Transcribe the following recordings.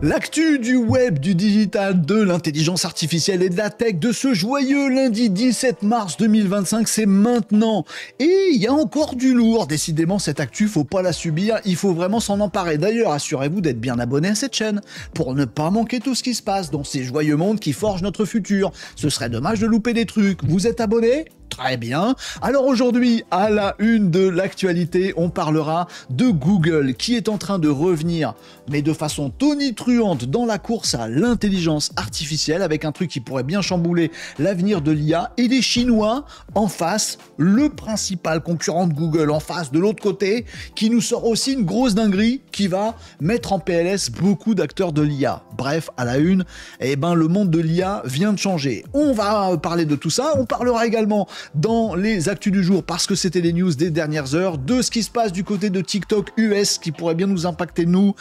L'actu du web, du digital, de l'intelligence artificielle et de la tech de ce joyeux lundi 17 mars 2025, c'est maintenant. Et il y a encore du lourd. Décidément, cette actu, faut pas la subir, il faut vraiment s'en emparer. D'ailleurs, assurez-vous d'être bien abonné à cette chaîne pour ne pas manquer tout ce qui se passe dans ces joyeux mondes qui forgent notre futur. Ce serait dommage de louper des trucs. Vous êtes abonné ? Très bien. Alors aujourd'hui, à la une de l'actualité, on parlera de Google qui est en train de revenir, mais de façon tonitruante dans la course à l'intelligence artificielle avec un truc qui pourrait bien chambouler l'avenir de l'IA et les Chinois en face, le principal concurrent de Google en face de l'autre côté, qui nous sort aussi une grosse dinguerie qui va mettre en PLS beaucoup d'acteurs de l'IA. Bref, à la une, le monde de l'IA vient de changer. On va parler de tout ça, on parlera également dans les actus du jour, parce que c'était les news des dernières heures, de ce qui se passe du côté de TikTok US, qui pourrait bien nous impacter nous.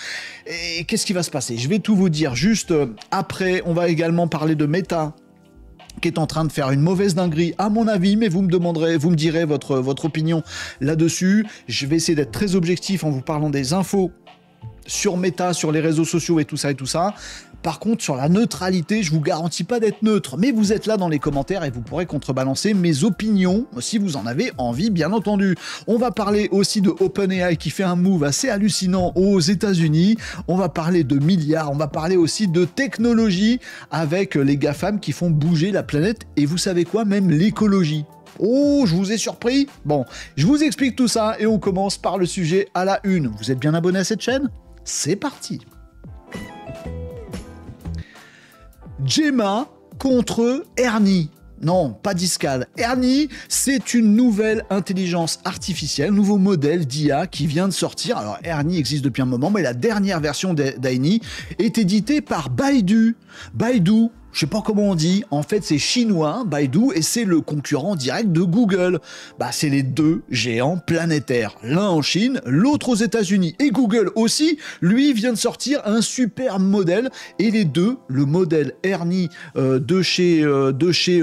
Et qu'est-ce qui va se passer ? Je vais tout vous dire juste après. On va également parler de Meta, qui est en train de faire une mauvaise dinguerie, à mon avis, mais vous me direz votre opinion là-dessus. Je vais essayer d'être très objectif en vous parlant des infos sur Meta, sur les réseaux sociaux et tout ça. Par contre, sur la neutralité, je vous garantis pas d'être neutre, mais vous êtes là dans les commentaires et vous pourrez contrebalancer mes opinions, si vous en avez envie, bien entendu. On va parler aussi de OpenAI qui fait un move assez hallucinant aux États-Unis. On va parler de milliards, on va parler aussi de technologie avec les GAFAM qui font bouger la planète et vous savez quoi, même l'écologie. Oh, je vous ai surpris? Bon, je vous explique tout ça et on commence par le sujet à la une. Vous êtes bien abonné à cette chaîne? C'est parti! Gemma contre Ernie. Non, pas Discal. Ernie, c'est une nouvelle intelligence artificielle, nouveau modèle d'IA qui vient de sortir. Alors, Ernie existe depuis un moment, mais la dernière version d'Ernie est éditée par Baidu. Baidu, je sais pas comment on dit, en fait c'est chinois, Baidu, et c'est le concurrent direct de Google. C'est les deux géants planétaires, l'un en Chine, l'autre aux États-Unis. Et Google aussi, lui, vient de sortir un super modèle, et les deux, le modèle Ernie de chez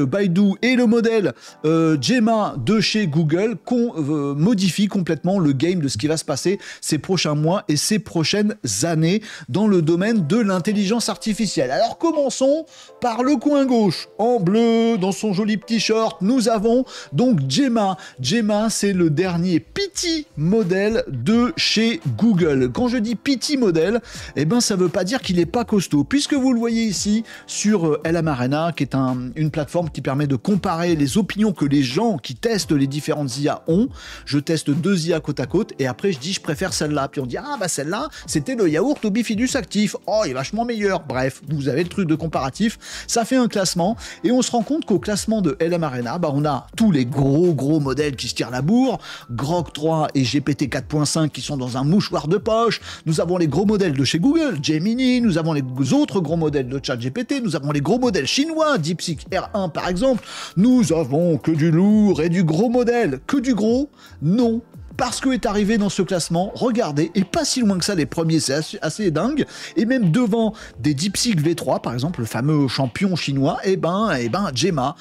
Baidu et le modèle Gemma de chez Google, modifie complètement le game de ce qui va se passer ces prochains mois et ces prochaines années dans le domaine de l'intelligence artificielle. Alors commençons par le coin gauche, en bleu, dans son joli petit short, nous avons donc Gemma. Gemma, c'est le dernier petit modèle de chez Google. Quand je dis petit modèle, ça veut pas dire qu'il est pas costaud, puisque vous le voyez ici sur LM Arena, qui est une plateforme qui permet de comparer les opinions que les gens qui testent les différentes IA ont. Je teste deux IA côte à côte, et après je dis je préfère celle-là. Puis on dit celle-là, c'était le yaourt au bifidus actif. Oh, il est vachement meilleur. Bref, vous avez le truc de comparatif. Ça fait un classement et on se rend compte qu'au classement de LM Arena, on a tous les gros modèles qui se tirent la bourre, Grok 3 et GPT 4.5 qui sont dans un mouchoir de poche. Nous avons les gros modèles de chez Google, Gemini, nous avons les autres gros modèles de ChatGPT, nous avons les gros modèles chinois, DeepSeek R1 par exemple. Nous avons que du lourd et du gros modèle. Que du gros? Non. Parce que est arrivé dans ce classement, regardez, et pas si loin que ça, les premiers, c'est assez dingue, et même devant des DeepSeek V3, par exemple, le fameux champion chinois, Gemma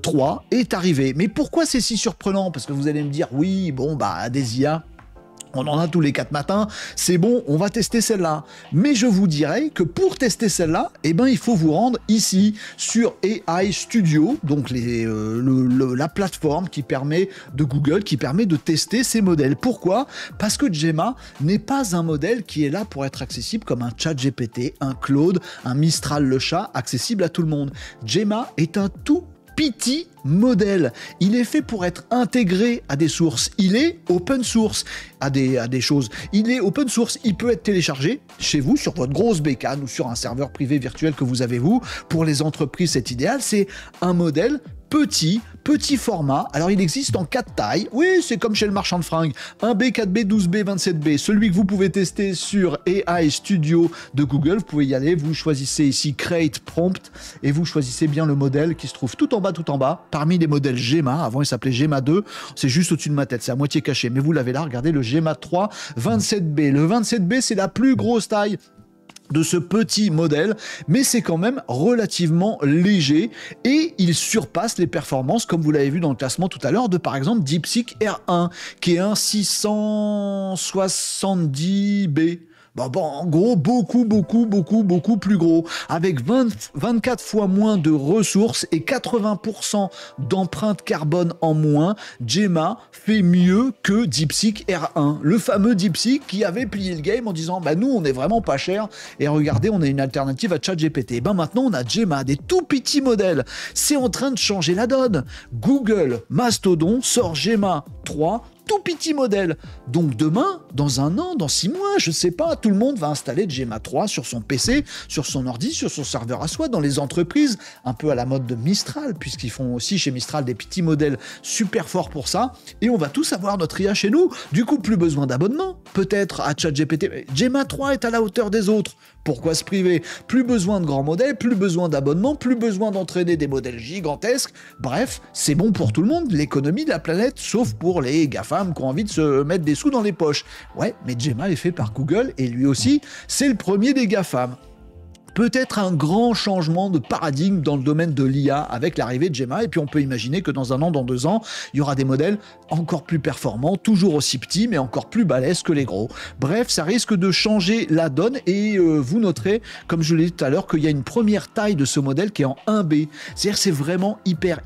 3 est arrivé. Mais pourquoi c'est si surprenant? Parce que vous allez me dire, oui, des IA, on en a tous les 4 matins, c'est bon, on va tester celle-là. Mais je vous dirais que pour tester celle-là, il faut vous rendre ici sur AI Studio, donc la plateforme qui permet de Google, qui permet de tester ces modèles. Pourquoi ? Parce que Gemma n'est pas un modèle qui est là pour être accessible comme un ChatGPT, un Claude, un Mistral le chat, accessible à tout le monde. Gemma est un tout petit modèle. Il est fait pour être intégré à des sources. Il est open source à des choses. Il est open source. Il peut être téléchargé chez vous sur votre grosse bécane ou sur un serveur privé virtuel que vous avez vous. Pour les entreprises, c'est idéal. C'est un modèle petit format. Alors, il existe en 4 tailles. Oui, c'est comme chez le marchand de fringues. 1B, 4B, 12B, 27B. Celui que vous pouvez tester sur AI Studio de Google, vous pouvez y aller. Vous choisissez ici Create Prompt et vous choisissez bien le modèle qui se trouve tout en bas, parmi les modèles Gemma. Avant, il s'appelait Gemma 2. C'est juste au-dessus de ma tête. C'est à moitié caché. Mais vous l'avez là. Regardez le Gemma 3 27B. Le 27B, c'est la plus grosse taille de ce petit modèle, mais c'est quand même relativement léger et il surpasse les performances, comme vous l'avez vu dans le classement tout à l'heure, de par exemple DeepSeek R1, qui est un 670B. Bon, en gros, beaucoup plus gros, avec 24 fois moins de ressources et 80% d'empreinte carbone en moins. Gemma fait mieux que DeepSeek R1, le fameux DeepSeek qui avait plié le game en disant bah nous on est vraiment pas cher et regardez on a une alternative à ChatGPT. Et ben maintenant on a Gemma, des tout petits modèles. C'est en train de changer la donne. Google Mastodon sort Gemma 3, tout petit modèle. Donc demain, dans un an, dans 6 mois, je sais pas, tout le monde va installer Gemma 3 sur son PC, sur son ordi, sur son serveur à soi, dans les entreprises, un peu à la mode de Mistral, puisqu'ils font aussi chez Mistral des petits modèles super forts pour ça, et on va tous avoir notre IA chez nous. Du coup, plus besoin d'abonnement, peut-être à ChatGPT. Gemma 3 est à la hauteur des autres. Pourquoi se priver? Plus besoin de grands modèles, plus besoin d'abonnement, plus besoin d'entraîner des modèles gigantesques. Bref, c'est bon pour tout le monde, l'économie de la planète, sauf pour les GAFAM qui ont envie de se mettre des sous dans les poches. Ouais, mais Gemma est fait par Google et lui aussi, c'est le premier des GAFAM. Peut-être un grand changement de paradigme dans le domaine de l'IA avec l'arrivée de Gemma, et puis on peut imaginer que dans un an, dans 2 ans, il y aura des modèles encore plus performants, toujours aussi petits, mais encore plus balèzes que les gros. Bref, ça risque de changer la donne, et vous noterez, comme je l'ai dit tout à l'heure, qu'il y a une première taille de ce modèle qui est en 1B. C'est-à-dire c'est vraiment hyper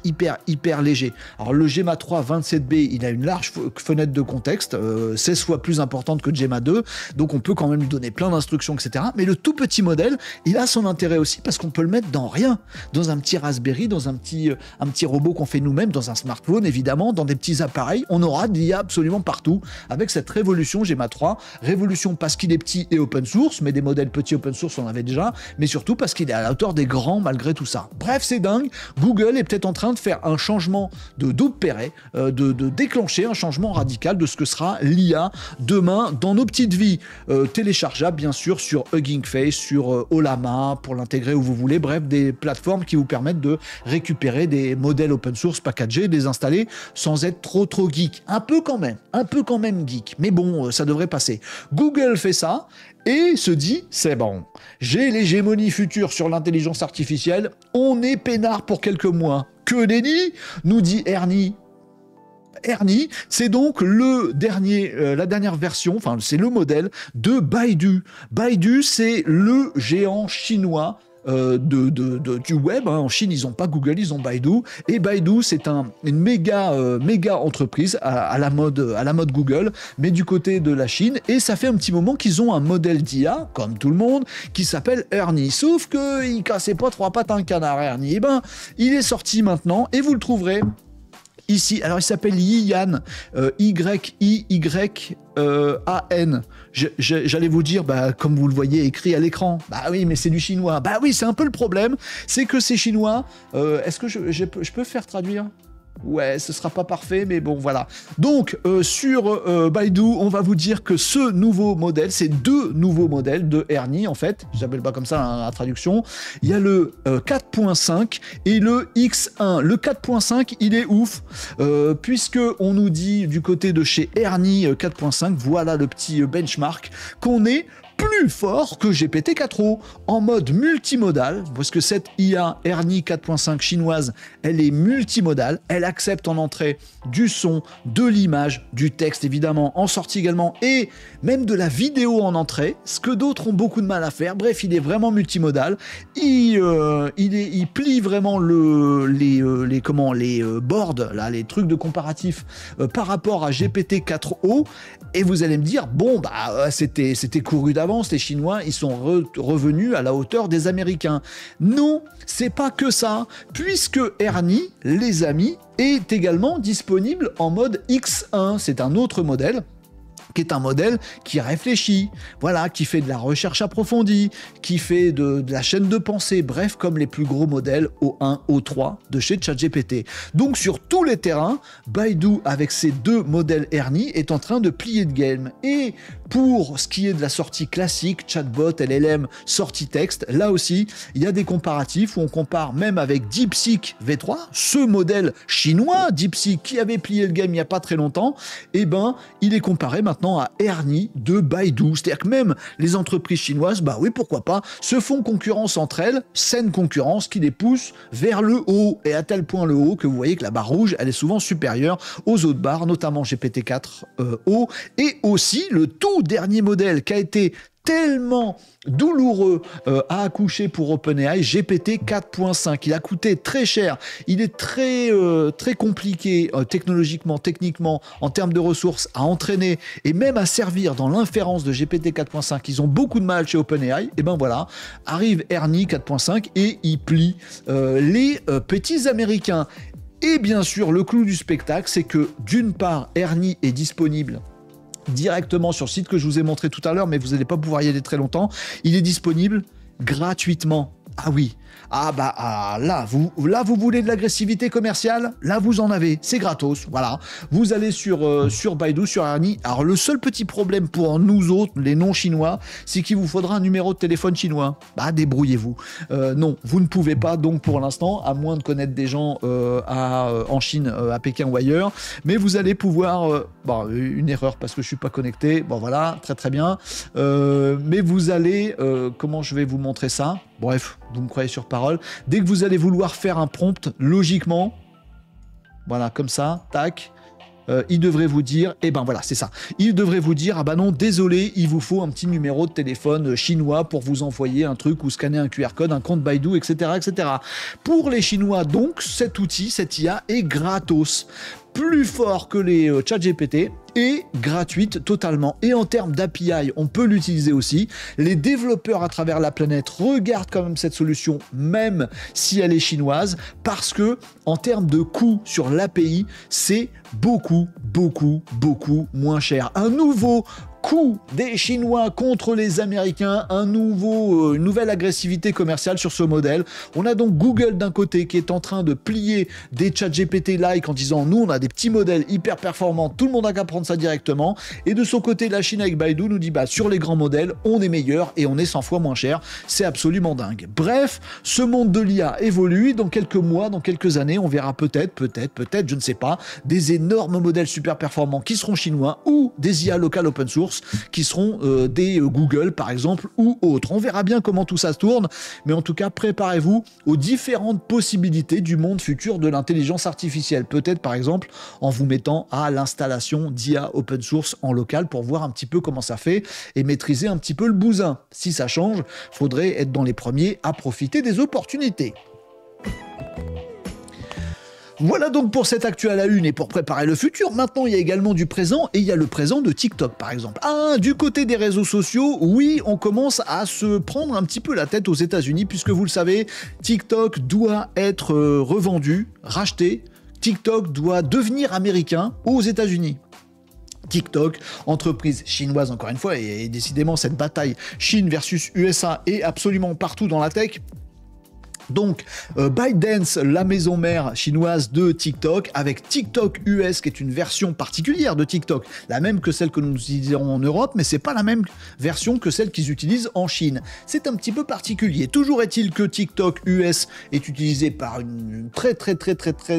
léger. Alors le Gemma 3 27B, il a une large fenêtre de contexte, 16 fois plus importante que Gemma 2, donc on peut quand même lui donner plein d'instructions, etc. Mais le tout petit modèle, il a son intérêt aussi parce qu'on peut le mettre dans rien, dans un petit Raspberry, dans un petit robot qu'on fait nous-mêmes, dans un smartphone évidemment, dans des petits appareils. On aura de l'IA absolument partout avec cette révolution Gemma 3. Révolution parce qu'il est petit et open source, mais des modèles petits open source on en avait déjà, mais surtout parce qu'il est à la hauteur des grands malgré tout ça. Bref, c'est dingue. Google est peut-être en train de faire un changement d'opérer, de déclencher un changement radical de ce que sera l'IA demain dans nos petites vies. Téléchargeable bien sûr sur Hugging Face, sur Ollama, pour l'intégrer où vous voulez, bref, des plateformes qui vous permettent de récupérer des modèles open source packagés, les installer sans être trop geek. Un peu quand même geek, mais bon, ça devrait passer. Google fait ça et se dit, c'est bon, j'ai l'hégémonie future sur l'intelligence artificielle, on est peinard pour quelques mois. Que nenni, nous dit Ernie. Ernie, c'est donc la dernière version, enfin c'est le modèle de Baidu. Baidu, c'est le géant chinois du web. En Chine, ils n'ont pas Google, ils ont Baidu. Et Baidu, c'est une méga entreprise à la mode Google, mais du côté de la Chine. Et ça fait un petit moment qu'ils ont un modèle d'IA, comme tout le monde, qui s'appelle Ernie. Sauf qu'il cassait pas 3 pattes à un canard, Ernie. Et ben, il est sorti maintenant et vous le trouverez ici. Alors il s'appelle Yiyan, Y-I-Y-A-N. J'allais vous dire, comme vous le voyez écrit à l'écran, bah oui, mais c'est du chinois. Bah oui, c'est un peu le problème, c'est que c'est chinois. Est-ce que je peux faire traduire ? Ouais, ce sera pas parfait, mais bon, voilà. Donc, sur Baidu, on va vous dire que ce nouveau modèle, c'est 2 nouveaux modèles de Ernie, en fait. J'appelle pas comme ça la traduction. Il y a le 4.5 et le X1. Le 4.5, il est ouf, puisque on nous dit du côté de chez Ernie 4.5, voilà le petit benchmark, qu'on est plus fort que GPT-4o en mode multimodal, parce que cette IA Ernie 4.5 chinoise, elle est multimodale, elle accepte en entrée du son, de l'image, du texte évidemment, en sortie également, et même de la vidéo en entrée, ce que d'autres ont beaucoup de mal à faire. Bref, il est vraiment multimodal, il plie vraiment les boards, là, les trucs de comparatif par rapport à GPT-4o, et vous allez me dire, bon, c'était couru d'avance, les Chinois, ils sont revenus à la hauteur des Américains. Non, c'est pas que ça, puisque Ernie, les amis, est également disponible en mode X1. C'est un autre modèle, qui est un modèle qui réfléchit, voilà, qui fait de la recherche approfondie, qui fait de la chaîne de pensée, bref, comme les plus gros modèles O1, O3 de chez ChatGPT. Donc sur tous les terrains, Baidu, avec ses 2 modèles Ernie, est en train de plier de game. Et pour ce qui est de la sortie classique, chatbot, LLM, sortie texte, là aussi, il y a des comparatifs où on compare même avec DeepSeek V3, ce modèle chinois, DeepSeek, qui avait plié le game il n'y a pas très longtemps, et il est comparé maintenant à Ernie de Baidu. C'est-à-dire que même les entreprises chinoises, oui, pourquoi pas, se font concurrence entre elles, saine concurrence qui les pousse vers le haut, et à tel point le haut que vous voyez que la barre rouge, elle est souvent supérieure aux autres barres, notamment GPT-4o, et aussi le tout dernier modèle qui a été tellement douloureux à accoucher pour OpenAI, GPT 4.5. Il a coûté très cher, il est très compliqué technologiquement, techniquement, en termes de ressources à entraîner et même à servir dans l'inférence de GPT 4.5. Ils ont beaucoup de mal chez OpenAI. Et ben voilà, arrive Ernie 4.5 et il plie les petits Américains. Et bien sûr, le clou du spectacle, c'est que d'une part, Ernie est disponible directement sur le site que je vous ai montré tout à l'heure, mais vous n'allez pas pouvoir y aller très longtemps. Il est disponible gratuitement. Ah oui, là vous voulez de l'agressivité commerciale, là vous en avez, c'est gratos, voilà. Vous allez sur Baidu, sur Ernie. Alors le seul petit problème pour nous autres, les non-chinois, c'est qu'il vous faudra un numéro de téléphone chinois. Bah débrouillez-vous. Non, vous ne pouvez pas donc pour l'instant, à moins de connaître des gens en Chine, à Pékin ou ailleurs, mais vous allez pouvoir, une erreur parce que je suis pas connecté, bon voilà, très très bien, mais vous allez, comment je vais vous montrer ça ? Bref, vous me croyez sur parole. Dès que vous allez vouloir faire un prompt, logiquement, voilà, comme ça, tac, il devrait vous dire, voilà, c'est ça. Il devrait vous dire, ah bah non, désolé, il vous faut un petit numéro de téléphone chinois pour vous envoyer un truc ou scanner un QR code, un compte Baidu, etc., etc. Pour les Chinois, donc, cet outil, cette IA est gratos. Plus fort que les ChatGPT et gratuite totalement. Et en termes d'API, on peut l'utiliser aussi. Les développeurs à travers la planète regardent quand même cette solution, même si elle est chinoise, parce que en termes de coût sur l'API, c'est beaucoup moins cher. Un nouveau coup des Chinois contre les Américains, une nouvelle agressivité commerciale sur ce modèle. On a donc Google d'un côté qui est en train de plier des ChatGPT-like en disant nous on a des petits modèles hyper performants, tout le monde a qu'à prendre ça directement. Et de son côté, la Chine avec Baidu nous dit sur les grands modèles, on est meilleur et on est 100 fois moins cher. C'est absolument dingue. Bref, ce monde de l'IA évolue. Dans quelques mois, dans quelques années, on verra peut-être, je ne sais pas, des énormes modèles super performants qui seront chinois ou des IA locales open source qui seront des Google par exemple ou autres. On verra bien comment tout ça se tourne, mais en tout cas préparez-vous aux différentes possibilités du monde futur de l'intelligence artificielle. Peut-être par exemple en vous mettant à l'installation d'IA open source en local pour voir un petit peu comment ça fait et maîtriser un petit peu le bousin. Si ça change, faudrait être dans les premiers à profiter des opportunités. Voilà donc pour cette actu à la une et pour préparer le futur. Maintenant, il y a également du présent et il y a le présent de TikTok par exemple. Du côté des réseaux sociaux, oui, on commence à se prendre un petit peu la tête aux États-Unis puisque vous le savez, TikTok doit être revendu, racheté. TikTok doit devenir américain aux États-Unis. TikTok, entreprise chinoise encore une fois, et décidément cette bataille Chine versus USA est absolument partout dans la tech. Donc, ByteDance, la maison mère chinoise de TikTok, avec TikTok US, qui est une version particulière de TikTok, la même que celle que nous utiliserons en Europe, mais c'est pas la même version que celle qu'ils utilisent en Chine. C'est un petit peu particulier. Toujours est-il que TikTok US est utilisé par une très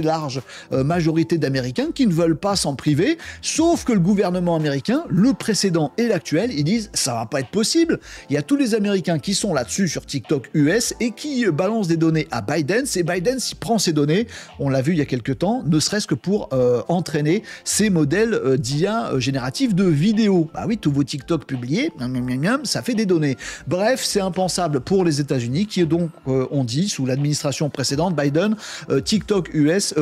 large majorité d'Américains qui ne veulent pas s'en priver, sauf que le gouvernement américain, le précédent et l'actuel, ils disent ça va pas être possible. Il y a tous les Américains qui sont là-dessus sur TikTok US et qui balancent des données à ByteDance et ByteDance prend ces données, on l'a vu il y a quelques temps, ne serait-ce que pour entraîner ces modèles d'IA génératifs de vidéos. Bah oui, tous vos TikTok publiés, ça fait des données. Bref, c'est impensable pour les États-Unis qui donc ont dit sous l'administration précédente Biden, TikTok US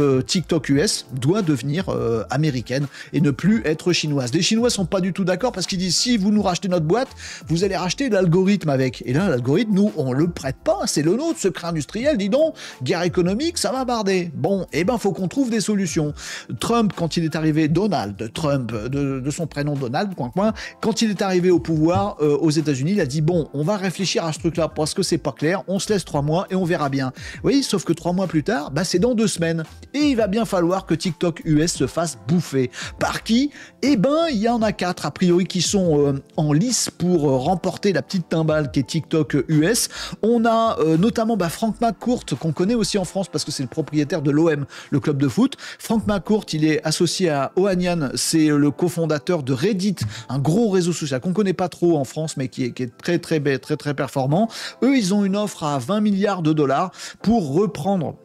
doit devenir américaine et ne plus être chinoise. Les Chinois sont pas du tout d'accord parce qu'ils disent si vous nous rachetez notre boîte, vous allez racheter l'algorithme avec. Et là, l'algorithme, nous, on le prête pas, c'est le nôtre, secret industriel, dis donc, guerre économique, ça va barder. Bon, faut qu'on trouve des solutions. Trump, quand il est arrivé, Donald Trump, de son prénom Donald, quand il est arrivé au pouvoir aux États-Unis, il a dit bon, on va réfléchir à ce truc-là parce que c'est pas clair, on se laisse 3 mois et on verra bien. Oui, sauf que 3 mois plus tard, c'est dans 2 semaines. Et il va bien falloir que TikTok US se fasse bouffer. Par qui? Il y en a 4 a priori qui sont en lice pour remporter la petite timbale qui est TikTok US. On a notamment Frank McCourt, qu'on connaît aussi en France parce que c'est le propriétaire de l'OM, le club de foot. Frank McCourt, il est associé à Ohanian, c'est le cofondateur de Reddit, un gros réseau social qu'on connaît pas trop en France, mais qui est très performant. Eux, ils ont une offre à 20 milliards de dollars pour reprendre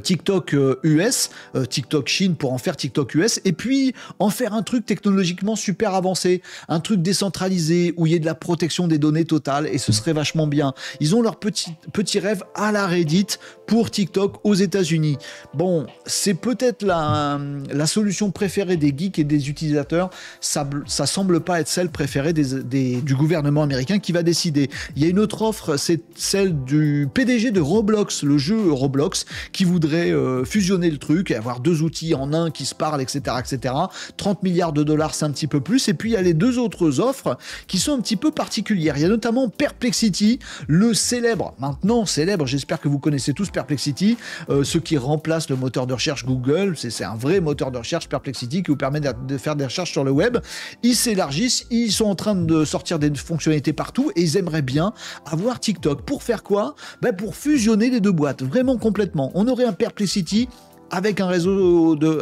TikTok US, TikTok Chine pour en faire TikTok US, et puis en faire un truc technologiquement super avancé, un truc décentralisé où il y ait de la protection des données totale, et ce serait vachement bien. Ils ont leur petit rêve à la Reddit pour TikTok aux États-Unis. Bon, c'est peut-être la solution préférée des geeks et des utilisateurs. Ça semble pas être celle préférée du gouvernement américain qui va décider. Il y a une autre offre, c'est celle du PDG de Roblox, le jeu Roblox, qui voudrait fusionner le truc et avoir deux outils en un qui se parlent, etc., etc. 30 milliards de dollars, c'est un petit peu plus. Et puis, il y a les deux autres offres qui sont un petit peu particulières. Il y a notamment Perplexity, le célèbre, maintenant célèbre, j'espère que vous connaissez tous Perplexity, ce qui remplace le moteur de recherche Google. C'est un vrai moteur de recherche, Perplexity, qui vous permet de faire des recherches sur le web. Ils s'élargissent, ils sont en train de sortir des fonctionnalités partout et ils aimeraient bien avoir TikTok. Pour faire quoi ? Pour fusionner les deux boîtes, vraiment complètement. On aurait un Perplexity avec un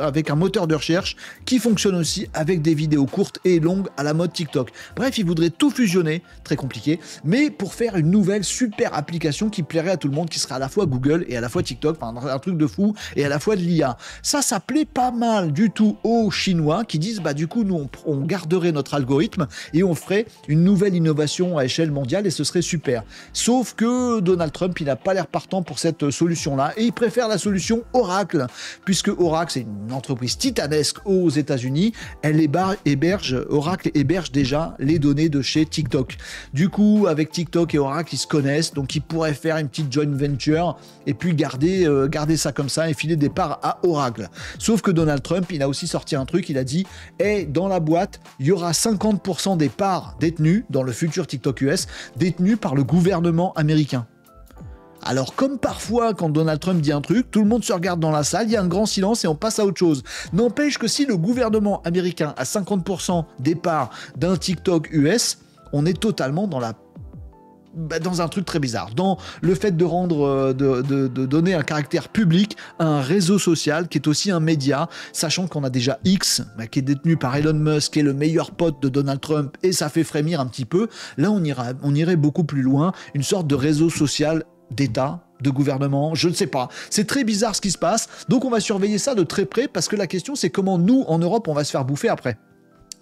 avec un moteur de recherche qui fonctionne aussi avec des vidéos courtes et longues à la mode TikTok. Bref, ils voudraient tout fusionner, très compliqué, mais pour faire une nouvelle super application qui plairait à tout le monde, qui serait à la fois Google et à la fois TikTok, enfin un truc de fou, et à la fois de l'IA. Ça plaît pas mal du tout aux Chinois qui disent, du coup, nous, on garderait notre algorithme et on ferait une nouvelle innovation à échelle mondiale et ce serait super. Sauf que Donald Trump, il n'a pas l'air partant pour cette solution-là et il préfère la solution Oracle, puisque Oracle, c'est une entreprise titanesque aux États-Unis. Oracle héberge déjà les données de chez TikTok. Du coup, avec TikTok et Oracle, ils se connaissent, donc ils pourraient faire une petite joint venture et puis garder ça comme ça et filer des parts à Oracle. Sauf que Donald Trump, il a aussi sorti un truc, il a dit dans la boîte, il y aura 50% des parts détenues dans le futur TikTok US, détenues par le gouvernement américain. Alors comme parfois quand Donald Trump dit un truc, tout le monde se regarde dans la salle, il y a un grand silence et on passe à autre chose. N'empêche que si le gouvernement américain a 50% des parts d'un TikTok US, on est totalement dans un truc très bizarre, dans le fait de donner un caractère public à un réseau social qui est aussi un média, sachant qu'on a déjà X, qui est détenu par Elon Musk, qui est le meilleur pote de Donald Trump, et ça fait frémir un petit peu. Là, on irait beaucoup plus loin, une sorte de réseau social d'État, de gouvernement, je ne sais pas. C'est très bizarre ce qui se passe, donc on va surveiller ça de très près, parce que la question c'est comment nous, en Europe, on va se faire bouffer après.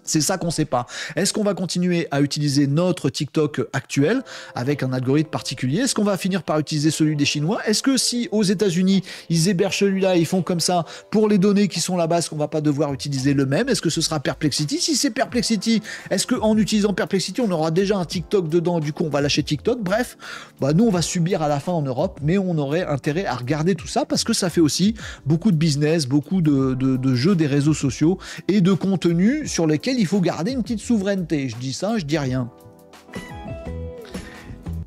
C'est ça qu'on ne sait pas. Est-ce qu'on va continuer à utiliser notre TikTok actuel avec un algorithme particulier ? Est-ce qu'on va finir par utiliser celui des Chinois ? Est-ce que si aux États-Unis ils hébergent celui-là, ils font comme ça pour les données qui sont là-bas, est-ce qu'on va pas devoir utiliser le même ? Est-ce que ce sera Perplexity ? Si c'est Perplexity, est-ce qu'en utilisant Perplexity, on aura déjà un TikTok dedans, du coup on va lâcher TikTok ? Bref, nous on va subir à la fin en Europe, mais on aurait intérêt à regarder tout ça parce que ça fait aussi beaucoup de business, beaucoup de jeux des réseaux sociaux et de contenus sur lesquels il faut garder une petite souveraineté. Je dis ça, je dis rien.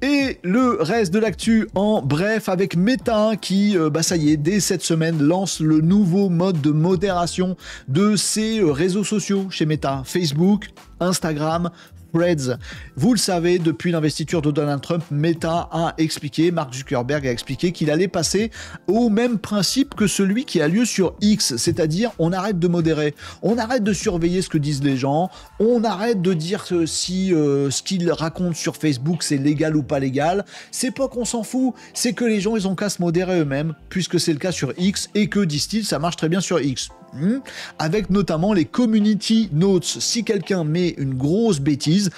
Et le reste de l'actu en bref avec Meta qui, ça y est, dès cette semaine, lance le nouveau mode de modération de ses réseaux sociaux chez Meta. Facebook, Instagram, Threads. Vous le savez, depuis l'investiture de Donald Trump, Meta a expliqué, Mark Zuckerberg a expliqué qu'il allait passer au même principe que celui qui a lieu sur X, c'est-à-dire on arrête de modérer, on arrête de surveiller ce que disent les gens, on arrête de dire si ce qu'ils racontent sur Facebook c'est légal ou pas légal, c'est pas qu'on s'en fout, c'est que les gens ils ont qu'à se modérer eux-mêmes, puisque c'est le cas sur X et que, disent-ils, ça marche très bien sur X. Avec notamment les community notes. Si quelqu'un met une grosse bêtise,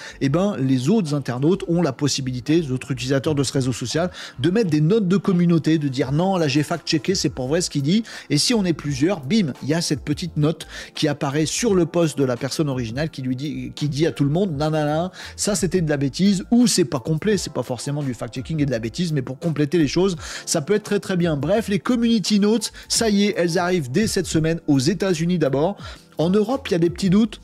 les autres internautes ont la possibilité, les autres utilisateurs de ce réseau social, de mettre des notes de communauté, de dire non, là j'ai fact-checké, c'est pas vrai ce qu'il dit. Et si on est plusieurs, bim, il y a cette petite note qui apparaît sur le post de la personne originale qui dit à tout le monde, nanana, ça c'était de la bêtise, ou c'est pas complet, c'est pas forcément du fact-checking et de la bêtise, mais pour compléter les choses, ça peut être très très bien. Bref, les community notes, ça y est, elles arrivent dès cette semaine aux États-Unis d'abord. En Europe, il y a des petits doutes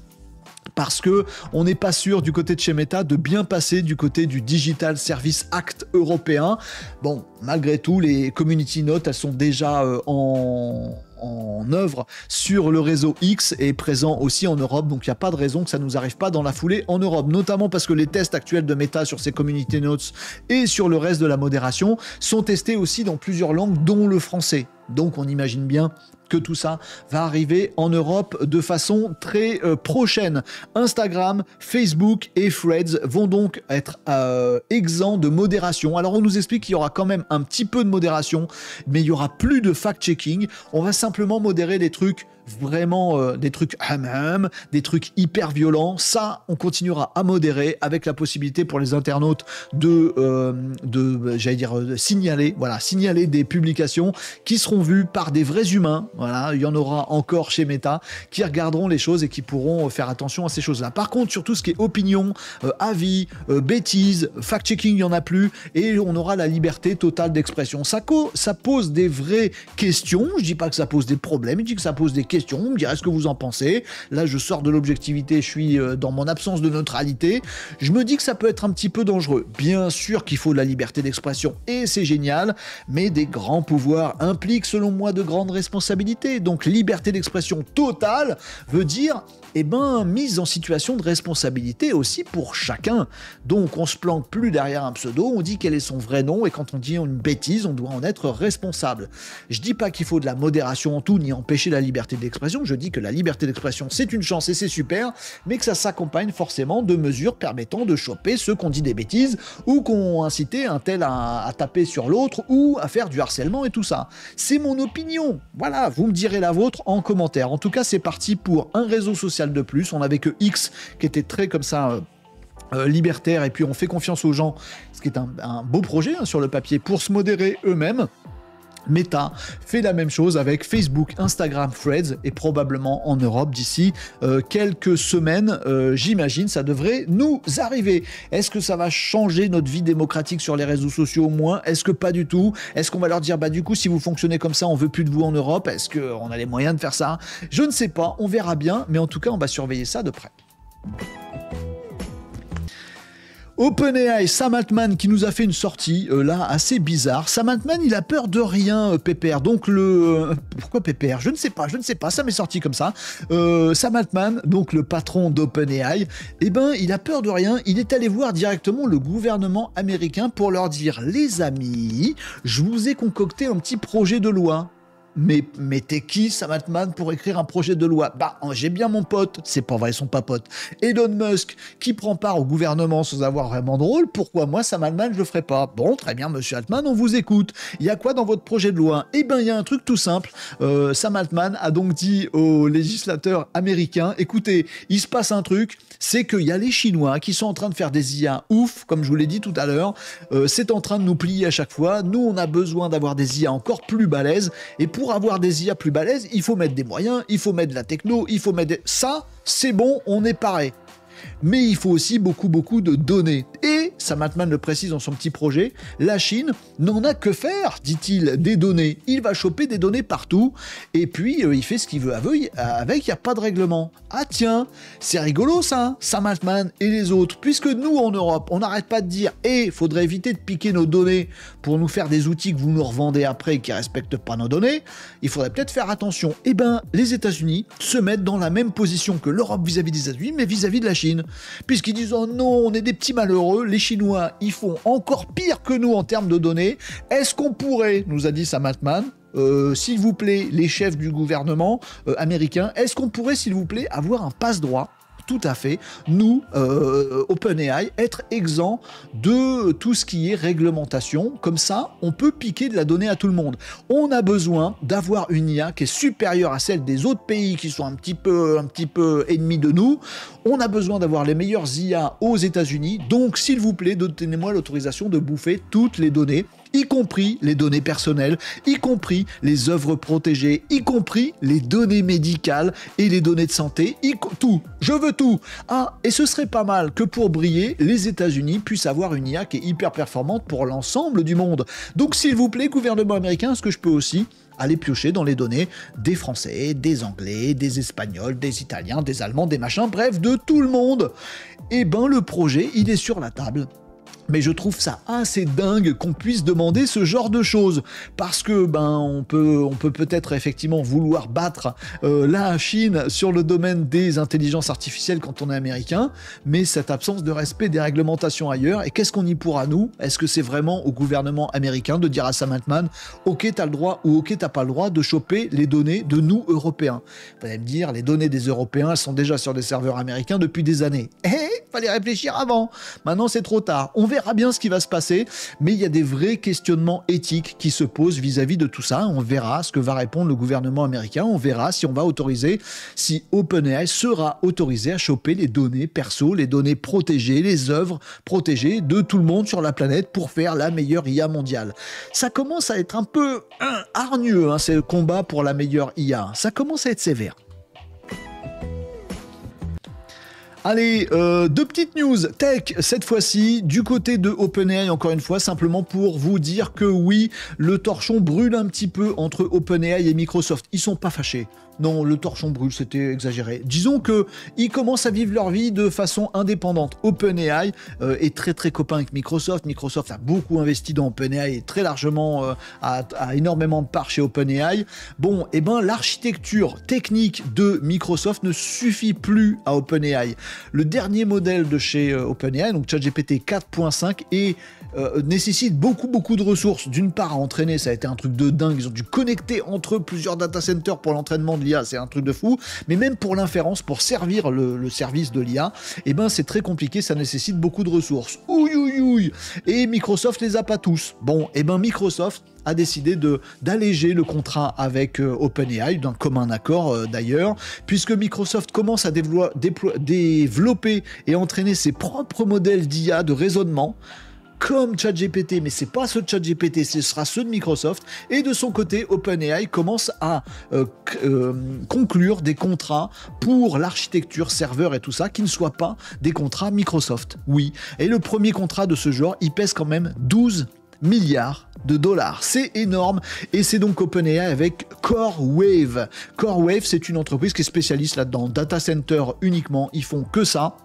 parce que on n'est pas sûr du côté de chez Meta de bien passer du côté du Digital Service Act européen. Bon, malgré tout, les community notes, elles sont déjà en œuvre sur le réseau X et présent aussi en Europe, donc il n'y a pas de raison que ça ne nous arrive pas dans la foulée en Europe, notamment parce que les tests actuels de Meta sur ces community notes et sur le reste de la modération sont testés aussi dans plusieurs langues, dont le français. Donc on imagine bien que tout ça va arriver en Europe de façon très prochaine. Instagram, Facebook et Threads vont donc être exempts de modération. Alors on nous explique qu'il y aura quand même un petit peu de modération, mais il y aura plus de fact-checking. On va simplement modérer des trucs vraiment des trucs des trucs hyper violents. Ça, on continuera à modérer avec la possibilité pour les internautes de signaler des publications qui seront vues par des vrais humains. Voilà, il y en aura encore chez Meta qui regarderont les choses et qui pourront faire attention à ces choses-là. Par contre, sur tout ce qui est opinion, avis, bêtises, fact-checking, il n'y en a plus et on aura la liberté totale d'expression. Ça pose des vraies questions. Je dis pas que ça pose des problèmes, je dis que ça pose des questions, vous me direz ce que vous en pensez. Là, je sors de l'objectivité, je suis dans mon absence de neutralité. Je me dis que ça peut être un petit peu dangereux. Bien sûr qu'il faut de la liberté d'expression et c'est génial, mais des grands pouvoirs impliquent, selon moi, de grandes responsabilités. Donc, liberté d'expression totale veut dire mise en situation de responsabilité aussi pour chacun. Donc, on se planque plus derrière un pseudo, on dit quel est son vrai nom, et quand on dit une bêtise, on doit en être responsable. Je dis pas qu'il faut de la modération en tout, ni empêcher la liberté d'expression, je dis que la liberté d'expression, c'est une chance et c'est super, mais que ça s'accompagne forcément de mesures permettant de choper ceux qui ont dit des bêtises, ou qui ont incité un tel à taper sur l'autre, ou à faire du harcèlement et tout ça. C'est mon opinion. Voilà, vous me direz la vôtre en commentaire. En tout cas, c'est parti pour un réseau social de plus. On n'avait que X qui était très comme ça libertaire, et puis on fait confiance aux gens, ce qui est un beau projet sur le papier pour se modérer eux-mêmes. Meta fait la même chose avec Facebook, Instagram, Threads, et probablement en Europe d'ici quelques semaines, j'imagine, ça devrait nous arriver. Est-ce que ça va changer notre vie démocratique sur les réseaux sociaux au moins? Est-ce que pas du tout? Est-ce qu'on va leur dire, du coup, si vous fonctionnez comme ça, on veut plus de vous en Europe? Est-ce qu'on a les moyens de faire ça? Je ne sais pas, on verra bien, mais en tout cas, on va surveiller ça de près. OpenAI, Sam Altman qui nous a fait une sortie là assez bizarre. Sam Altman, il a peur de rien, Pépère. Donc pourquoi Pépère? Je ne sais pas, ça m'est sorti comme ça. Sam Altman, donc le patron d'OpenAI, il a peur de rien. Il est allé voir directement le gouvernement américain pour leur dire: les amis, je vous ai concocté un petit projet de loi. Mais t'es qui, Sam Altman, pour écrire un projet de loi? J'ai bien mon pote, c'est pas vrai, ils sont pas potes, Elon Musk, qui prend part au gouvernement sans avoir vraiment de rôle. Pourquoi moi, Sam Altman, je le ferai pas? Bon, très bien, monsieur Altman, on vous écoute. Il y a quoi dans votre projet de loi? Il y a un truc tout simple. Sam Altman a donc dit aux législateurs américains: écoutez, il se passe un truc, c'est qu'il y a les Chinois qui sont en train de faire des IA ouf, comme je vous l'ai dit tout à l'heure. C'est en train de nous plier à chaque fois. Nous, on a besoin d'avoir des IA encore plus balèzes, et pour avoir des IA plus balèzes, il faut mettre des moyens, il faut mettre de la techno, il faut mettre ça, c'est bon, on est paré. Mais il faut aussi beaucoup de données. Et, Sam Altman le précise dans son petit projet, la Chine n'en a que faire, dit-il, des données. Il va choper des données partout, et puis il fait ce qu'il veut avec, il n'y a pas de règlement. Ah tiens, c'est rigolo ça, Sam Altman et les autres, puisque nous en Europe, on n'arrête pas de dire: faudrait éviter de piquer nos données pour nous faire des outils que vous nous revendez après et qui ne respectent pas nos données, il faudrait peut-être faire attention. Les États-Unis se mettent dans la même position que l'Europe vis-à-vis des États-Unis, mais vis-à-vis de la Chine. Puisqu'ils disent: oh non, on est des petits malheureux, les Chinois, ils font encore pire que nous en termes de données. Est-ce qu'on pourrait, nous a dit Sam Altman, s'il vous plaît, les chefs du gouvernement américain, est-ce qu'on pourrait, s'il vous plaît, avoir un passe-droit? Tout à fait, nous, OpenAI, être exempt de tout ce qui est réglementation. Comme ça, on peut piquer de la donnée à tout le monde. On a besoin d'avoir une IA qui est supérieure à celle des autres pays qui sont un petit peu ennemis de nous. On a besoin d'avoir les meilleures IA aux États-Unis. Donc, s'il vous plaît, donnez-moi l'autorisation de bouffer toutes les données, y compris les données personnelles, y compris les œuvres protégées, y compris les données médicales et les données de santé, tout. Je veux tout. Et ce serait pas mal que pour briller, les États-Unis puissent avoir une IA qui est hyper performante pour l'ensemble du monde. Donc, s'il vous plaît, gouvernement américain, est-ce que je peux aussi aller piocher dans les données des Français, des Anglais, des Espagnols, des Italiens, des Allemands, des machins, bref, de tout le monde? Le projet, il est sur la table. Mais je trouve ça assez dingue qu'on puisse demander ce genre de choses. Parce que, on peut peut-être effectivement vouloir battre la Chine sur le domaine des intelligences artificielles quand on est américain, mais cette absence de respect des réglementations ailleurs, et qu'est-ce qu'on y pourra nous? Est-ce que c'est vraiment au gouvernement américain de dire à Sam Altman, ok t'as le droit ou ok t'as pas le droit de choper les données de nous Européens? Vous allez me dire, les données des Européens, elles sont déjà sur des serveurs américains depuis des années. Fallait réfléchir avant. Maintenant c'est trop tard. On verra bien ce qui va se passer, mais il y a des vrais questionnements éthiques qui se posent vis-à-vis de tout ça. On verra ce que va répondre le gouvernement américain. On verra si on va autoriser, si OpenAI sera autorisé à choper les données perso, les données protégées, les œuvres protégées de tout le monde sur la planète pour faire la meilleure IA mondiale. Ça commence à être un peu hargneux, c'est le combat pour la meilleure IA. Ça commence à être sévère. Allez, deux petites news tech, cette fois-ci, du côté de OpenAI, encore une fois, simplement pour vous dire que oui, le torchon brûle un petit peu entre OpenAI et Microsoft. Ils sont pas fâchés. Non, le torchon brûle, c'était exagéré. Disons que ils commencent à vivre leur vie de façon indépendante. OpenAI est très très copain avec Microsoft. Microsoft a beaucoup investi dans OpenAI et très largement a énormément de parts chez OpenAI. Bon, l'architecture technique de Microsoft ne suffit plus à OpenAI. Le dernier modèle de chez OpenAI, donc ChatGPT 4.5, nécessite beaucoup de ressources. D'une part, à entraîner, ça a été un truc de dingue. Ils ont dû connecter entre eux plusieurs data centers pour l'entraînement de l'IA, c'est un truc de fou. Mais même pour l'inférence, pour servir le service de l'IA, c'est très compliqué, ça nécessite beaucoup de ressources. Ouï. Et Microsoft les a pas tous. Bon, Microsoft a décidé d'alléger le contrat avec OpenAI, d'un commun accord d'ailleurs, puisque Microsoft commence à développer et entraîner ses propres modèles d'IA de raisonnement, comme ChatGPT, mais c'est pas ceux de ChatGPT, ce sera ceux de Microsoft. Et de son côté, OpenAI commence à conclure des contrats pour l'architecture serveur et tout ça, qui ne soient pas des contrats Microsoft. Oui. Et le premier contrat de ce genre, il pèse quand même 12 milliards de dollars. C'est énorme, et c'est donc OpenAI avec CoreWave. CoreWave, c'est une entreprise qui est spécialiste là-dedans, data center uniquement, ils font que ça.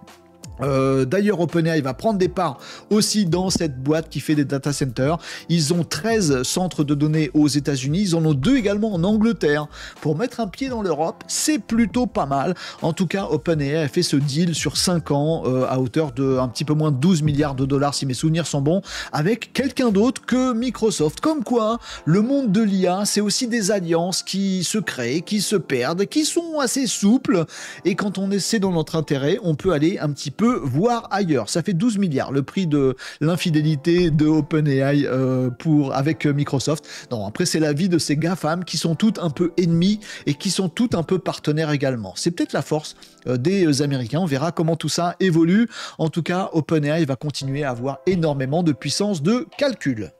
D'ailleurs, OpenAI va prendre des parts aussi dans cette boîte qui fait des data centers. Ils ont 13 centres de données aux États-Unis, ils en ont 2 également en Angleterre. Pour mettre un pied dans l'Europe, c'est plutôt pas mal. En tout cas, OpenAI a fait ce deal sur 5 ans à hauteur de un petit peu moins de 12 milliards de dollars, si mes souvenirs sont bons, avec quelqu'un d'autre que Microsoft. Comme quoi, le monde de l'IA, c'est aussi des alliances qui se créent, qui se perdent, qui sont assez souples. Et quand on essaie dans notre intérêt, on peut aller un petit peu voir ailleurs. Ça fait 12 milliards, le prix de l'infidélité de OpenAI avec Microsoft. Non, après, c'est la vie de ces GAFAM qui sont toutes un peu ennemis et qui sont toutes un peu partenaires également. C'est peut-être la force des Américains. On verra comment tout ça évolue. En tout cas, OpenAI va continuer à avoir énormément de puissance de calcul.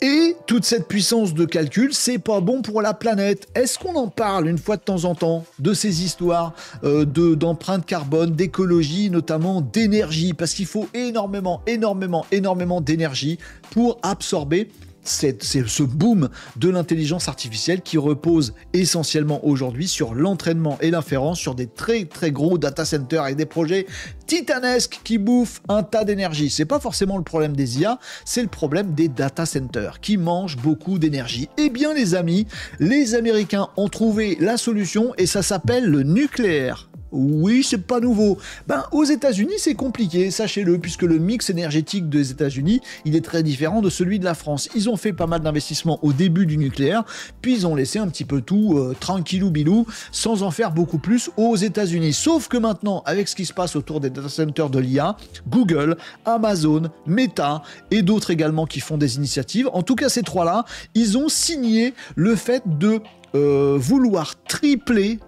Et toute cette puissance de calcul, c'est pas bon pour la planète. Est-ce qu'on en parle une fois de temps en temps de ces histoires d'empreinte carbone, d'écologie, notamment d'énergie? Parce qu'il faut énormément d'énergie pour absorber ce boom de l'intelligence artificielle qui repose essentiellement aujourd'hui sur l'entraînement et l'inférence sur des très très gros data centers avec des projets titanesques qui bouffent un tas d'énergie. C'est pas forcément le problème des IA, c'est le problème des data centers qui mangent beaucoup d'énergie. Eh bien les amis, les Américains ont trouvé la solution et ça s'appelle le nucléaire. Oui, c'est pas nouveau. Aux États-Unis, c'est compliqué, sachez-le, puisque le mix énergétique des États-Unis, il est très différent de celui de la France. Ils ont fait pas mal d'investissements au début du nucléaire, puis ils ont laissé un petit peu tout tranquillou bilou, sans en faire beaucoup plus aux États-Unis. Sauf que maintenant, avec ce qui se passe autour des data centers de l'IA, Google, Amazon, Meta et d'autres également qui font des initiatives, en tout cas ces trois-là, ils ont signé le fait de vouloir tripler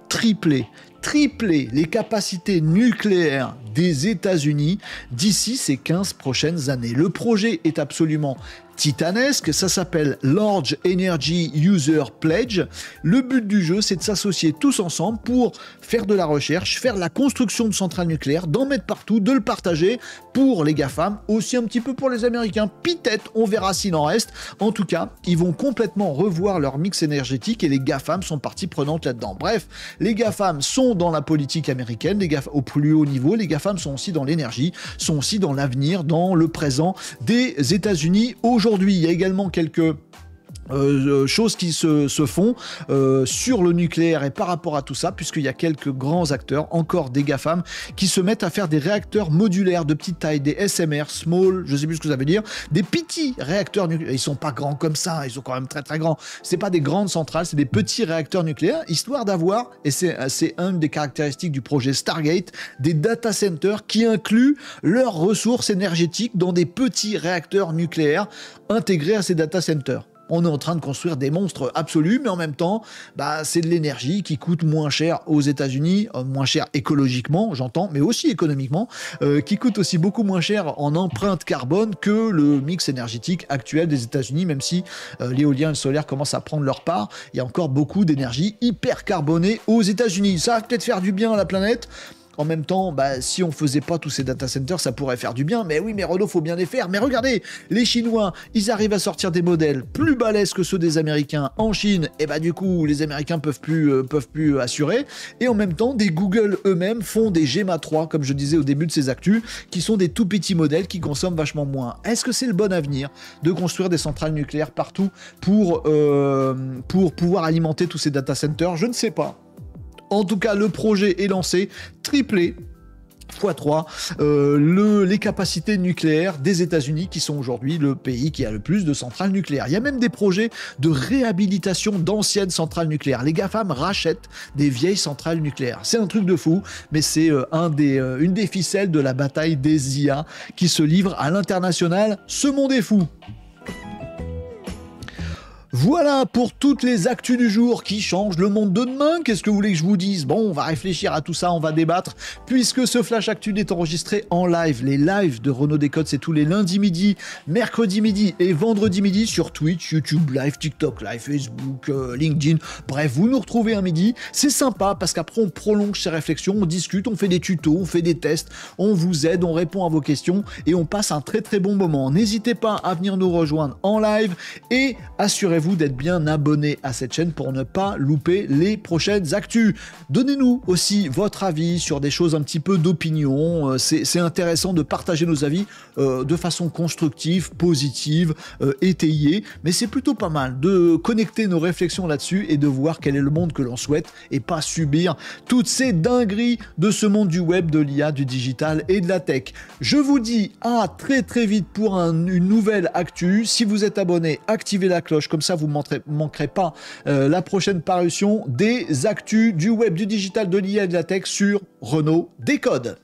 les capacités nucléaires des États-Unis d'ici ces 15 prochaines années. Le projet est absolument titanesque, ça s'appelle Large Energy User Pledge. Le but du jeu, c'est de s'associer tous ensemble pour faire de la recherche, faire la construction de centrales nucléaires, d'en mettre partout, de le partager pour les GAFAM, aussi un petit peu pour les Américains. Peut-être, on verra s'il en reste. En tout cas, ils vont complètement revoir leur mix énergétique et les GAFAM sont partie prenante là-dedans. Bref, les GAFAM sont dans la politique américaine, les GAFAM, au plus haut niveau, les GAFAM sont aussi dans l'énergie, sont aussi dans l'avenir, dans le présent des États-Unis aujourd'hui. Il y a également quelques choses qui se font sur le nucléaire et par rapport à tout ça, puisqu'il y a quelques grands acteurs, encore des GAFAM, qui se mettent à faire des réacteurs modulaires de petite taille, des SMR, small, je sais plus ce que ça veut dire, des petits réacteurs nucléaires. Ils sont pas grands comme ça, ils sont quand même très très grands. C'est pas des grandes centrales, c'est des petits réacteurs nucléaires, histoire d'avoir, et c'est une des caractéristiques du projet Stargate, des data centers qui incluent leurs ressources énergétiques dans des petits réacteurs nucléaires intégrés à ces data centers. On est en train de construire des monstres absolus, mais en même temps, c'est de l'énergie qui coûte moins cher aux États-Unis, moins cher écologiquement, j'entends, mais aussi économiquement, qui coûte aussi beaucoup moins cher en empreinte carbone que le mix énergétique actuel des États-Unis, même si l'éolien et le solaire commencent à prendre leur part. Il y a encore beaucoup d'énergie hyper carbonée aux États-Unis. Ça va peut-être faire du bien à la planète. En même temps, si on faisait pas tous ces data centers, ça pourrait faire du bien. Mais oui, mais Renault, faut bien les faire. Mais regardez, les Chinois, ils arrivent à sortir des modèles plus balèzes que ceux des Américains en Chine. Et du coup, les Américains peuvent plus assurer. Et en même temps, des Google eux-mêmes font des Gemma 3, comme je disais au début de ces actus, qui sont des tout petits modèles qui consomment vachement moins. Est-ce que c'est le bon avenir de construire des centrales nucléaires partout pour pouvoir alimenter tous ces data centers? Je ne sais pas. En tout cas, le projet est lancé, triplé x3 les capacités nucléaires des États-Unis, qui sont aujourd'hui le pays qui a le plus de centrales nucléaires. Il y a même des projets de réhabilitation d'anciennes centrales nucléaires. Les GAFAM rachètent des vieilles centrales nucléaires. C'est un truc de fou, mais c'est une des ficelles de la bataille des IA qui se livre à l'international. Ce monde est fou. Voilà pour toutes les actus du jour qui changent le monde de demain. Qu'est-ce que vous voulez que je vous dise? Bon, on va réfléchir à tout ça, on va débattre, puisque ce Flash Actu est enregistré en live. Les lives de Renaud Décode, c'est tous les lundis midi, mercredi midi et vendredi midi sur Twitch, YouTube Live, TikTok Live, Facebook, LinkedIn. Bref, vous nous retrouvez un midi. C'est sympa parce qu'après, on prolonge ces réflexions, on discute, on fait des tutos, on fait des tests, on vous aide, on répond à vos questions et on passe un très très bon moment. N'hésitez pas à venir nous rejoindre en live et assurez-vous d'être bien abonné à cette chaîne pour ne pas louper les prochaines actus. Donnez-nous aussi votre avis sur des choses un petit peu d'opinion. C'est intéressant de partager nos avis de façon constructive, positive, étayée, mais c'est plutôt pas mal de connecter nos réflexions là-dessus et de voir quel est le monde que l'on souhaite et pas subir toutes ces dingueries de ce monde du web, de l'IA, du digital et de la tech. Je vous dis à très très vite pour une nouvelle actu. Si vous êtes abonné, activez la cloche, comme ça vous manquerez pas la prochaine parution des actus du web, du digital, de l'IA et de la tech sur Renaud Décode.